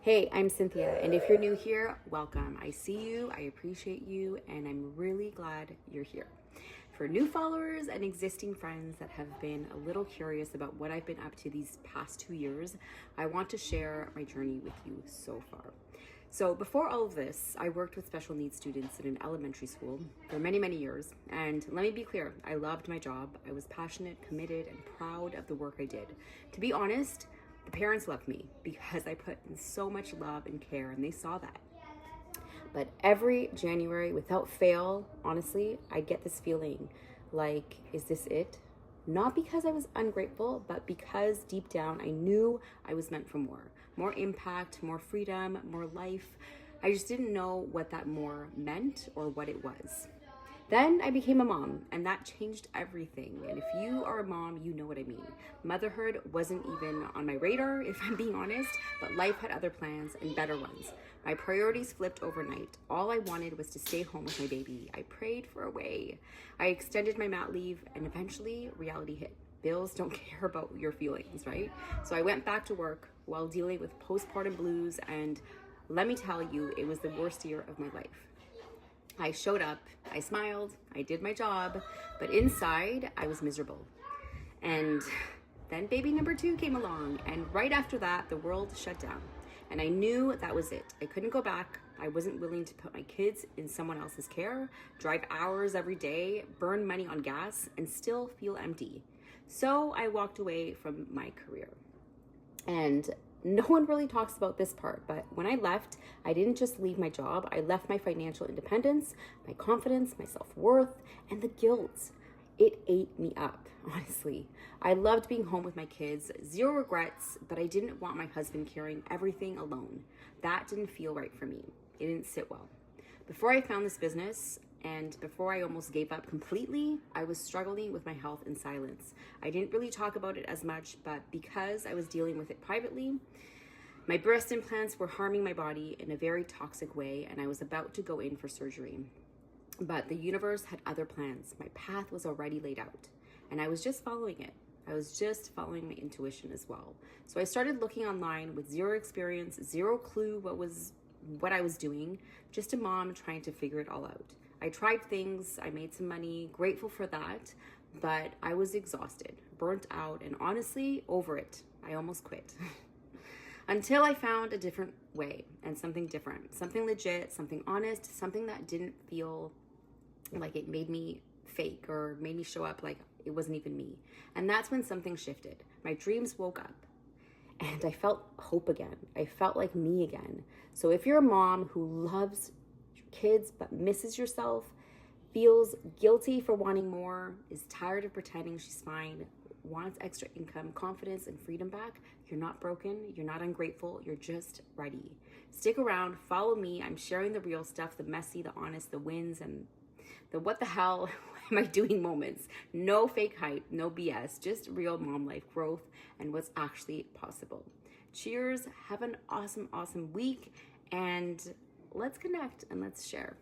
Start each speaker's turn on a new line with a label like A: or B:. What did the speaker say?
A: Hey, I'm Cynthia, and if you're new here, welcome. I see you, I appreciate you, and I'm really glad you're here. For new followers and existing friends that have been a little curious about what I've been up to these past 2 years, I want to share my journey with you so far. So before all of this, I worked with special needs students in an elementary school for many, many years. And let me be clear, I loved my job. I was passionate, committed, and proud of the work I did. To be honest, the parents loved me because I put in so much love and care, and they saw that. But every January, without fail, honestly, I get this feeling like, is this it? Not because I was ungrateful, but because deep down I knew I was meant for more impact, more freedom, more life. I just didn't know what that more meant or what it was. Then I became a mom, and that changed everything. And if you are a mom, you know what I mean. Motherhood wasn't even on my radar, if I'm being honest, but life had other plans and better ones. My priorities flipped overnight. All I wanted was to stay home with my baby. I prayed for a way. I extended my mat leave, and eventually reality hit. Bills don't care about your feelings, right? So I went back to work while dealing with postpartum blues, and let me tell you, it was the worst year of my life. I showed up, I smiled, I did my job, but inside I was miserable. And then baby number 2 came along, and right after that, the world shut down. And I knew that was it. I couldn't go back. I wasn't willing to put my kids in someone else's care, drive hours every day, burn money on gas, and still feel empty. So I walked away from my career. And no one really talks about this part, but when I left, I didn't just leave my job. I left my financial independence, my confidence, my self-worth, and the guilt. It ate me up, honestly. I loved being home with my kids, zero regrets, but I didn't want my husband carrying everything alone. That didn't feel right for me. It didn't sit well. Before I found this business, and before I almost gave up completely, I was struggling with my health in silence. I didn't really talk about it as much, but because I was dealing with it privately, my breast implants were harming my body in a very toxic way, and I was about to go in for surgery. But the universe had other plans. My path was already laid out, and I was just following it. I was just following my intuition as well. So I started looking online with zero experience, zero clue what I was doing, just a mom trying to figure it all out. I tried things, I made some money, grateful for that, but I was exhausted, burnt out, and honestly, over it. I almost quit. Until I found a different way and something different, something legit, something honest, something that didn't feel like it made me fake or made me show up like it wasn't even me. And that's when something shifted. My dreams woke up and I felt hope again. I felt like me again. So if you're a mom who loves kids but misses yourself, feels guilty for wanting more, is tired of pretending she's fine, wants extra income, confidence, and freedom back, you're not broken, you're not ungrateful, you're just ready. Stick around, follow me. I'm sharing the real stuff, the messy, the honest, the wins, and the what the hell am I doing moments. No fake hype, no BS, just real mom life growth and what's actually possible. Cheers, have an awesome, awesome week, and let's connect and let's share.